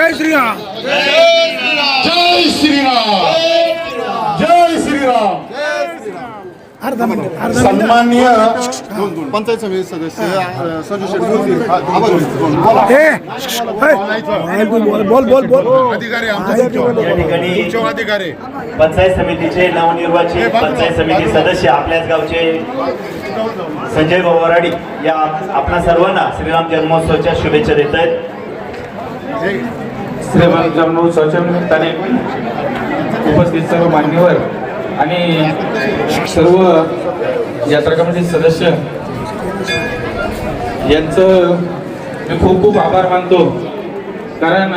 जय श्रीराम जय श्रीराम जय श्रीराम सन्माननीय पंचायत समिती सदस्य संजू शेट्टी बोल बोल बोल अधिकारी या ठिकाणी अधिकारी पंचायत समितीचे नवनिर्वाचित पंचायत समिती सदस्य आपल्याच गावचे संजय वराडी या आपल्या सर्वांना श्रीराम जन्मोत्सवाच्या शुभेच्छा देत आहेत. श्रीराम जन्मोत्सवाच्या निमित्ताने उपस्थित सर्व मान्यवर आणि सर्व यात्रा कमिटी सदस्य यांचं मी खूप खूप आभार मानतो, कारण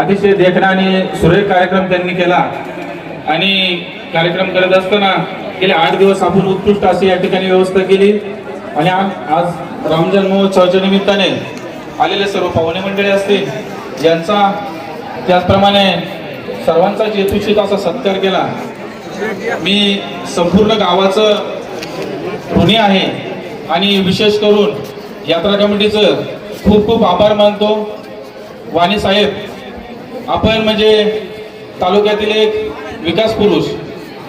अतिशय देखणा आणि सुरेख कार्यक्रम त्यांनी केला. आणि कार्यक्रम करत असताना गेले 8 दिवस आपण उत्कृष्ट अशी या ठिकाणी व्यवस्था केली. आणि आज राम जन्मोत्सवाच्या निमित्ताने आलेले सर्व पाहुणे मंडळी असतील यांचा त्याचप्रमाणे सर्वांचाच यथोचित असा सत्कार केला. मी संपूर्ण गावाचं ऋणी आहे आणि विशेष करून यात्रा कमिटीचं खूप खूप आभार मानतो. वाणी साहेब, आपण म्हणजे तालुक्यातील एक विकास पुरुष.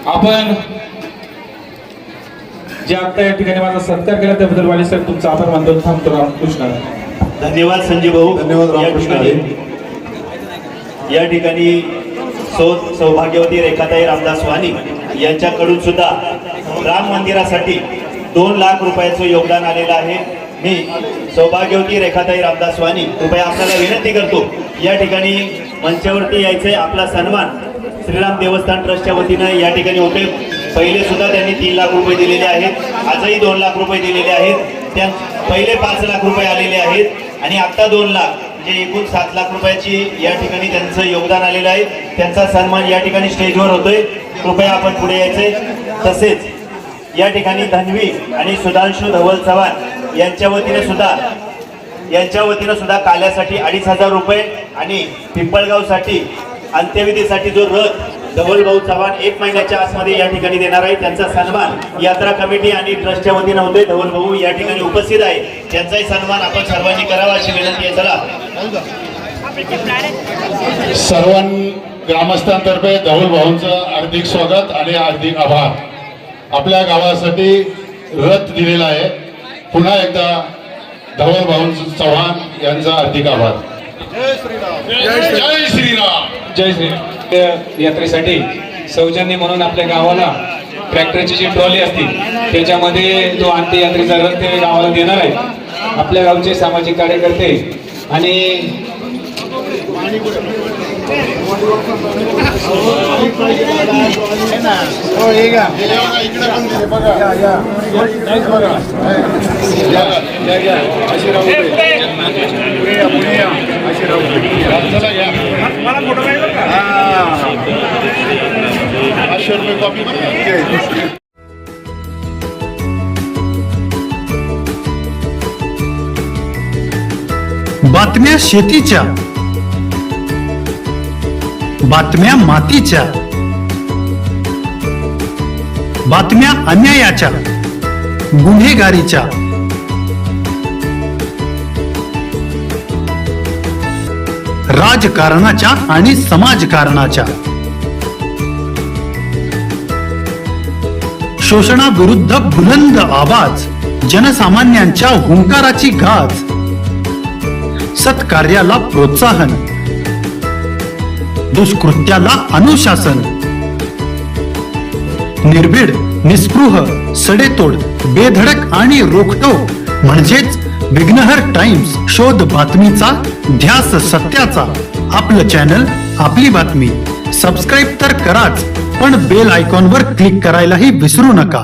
आपण जे आता या ठिकाणी माझा सत्कार केला त्याबद्दल वाणी साहेब तुमचा आभार मानतो. थांबतो. रामकृष्ण. धन्यवाद संजय भाऊ. धन्यवाद रामकृष्ण. या ठिकाणी सौभाग्यवती रेखाताई रामदास वाणी यांच्याकडून सुद्धा राम मंदिरासाठी 2 लाख रुपयाचं योगदान आलेलं आहे. मी सौभाग्यवती रेखाताई रामदास वाणी कृपया आपल्याला विनंती करतो, या ठिकाणी मंचावरती यायचे. आपला सन्मान श्रीराम देवस्थान ट्रस्टच्या वतीनं या ठिकाणी होते. पहिले सुद्धा त्यांनी 3 लाख रुपये दिलेले आहेत, आजही 2 लाख रुपये दिलेले आहेत. त्या पहिले 5 लाख रुपये आलेले आहेत आणि आता 2 लाख म्हणजे एकूण 7 लाख रुपयाची या ठिकाणी त्यांचं योगदान आलेलं आहे. त्यांचा सन्मान या ठिकाणी स्टेजवर होतोय. कृपया आपण पुढे यायचे. तसेच या ठिकाणी धन्वी आणि सुधांशु धवल चव्हाण यांच्या वतीने सुद्धा काल्यासाठी 2,500 रुपये आणि पिंपळगावसाठी अंत्यविधीसाठी जो रथ धवल भाऊ चव्हाण 1 महिन्याच्या आतमध्ये या ठिकाणी देणार आहे. त्यांचा सन्मान यात्रा कमिटी आणि ट्रस्टच्या वतीनं होतोय. धवल भाऊ या ठिकाणी उपस्थित आहे, त्यांचाही सन्मान आपण सर्वांनी करावा अशी विनंती आहे. चला, सर्व ग्रामस्थांतर्फे धवल भाऊंचं हार्दिक स्वागत आणि हार्दिक आभार. आपल्या गावासाठी रथ दिलेला आहे. पुन्हा एकदा धवल भाऊ चव्हाण यांचा हार्दिक आभार. जय श्रीराम जय श्रीराम जय श्री. यात्रेसाठी सौजन्य म्हणून आपल्या गावाला ट्रॅक्टरची जी ट्रॉली असते त्याच्यामध्ये तो अंत्ययात्रेचा रथ ते गावाला देणार आहे. आपल्या गावचे सामाजिक कार्यकर्ते आणि बातम्या शेतीच्या, बातम्या मातीच्या, बातम्या अन्यायाच्या, गुन्हेगारीच्या, राजकारणाच्या आणि समाजकारणाच्या, शोषणाविरुद्ध बुलंद आवाज, जनसामान्यांच्या हुंकाराची गाज, सत्कार्याला प्रोत्साहन, दुष्कृत्याला अनुशासन, निर्भीड, निस्पृह, सडेतोड, बेधडक आणि रोखटोक म्हणजेच विघ्नहर टाइम्स. शोध बातमीचा, ध्यास सत्याचा. आपलं चॅनल, आपली बातमी. सबस्क्राईब तर कराच, पण बेल आयकॉनवर क्लिक करायलाही विसरू नका.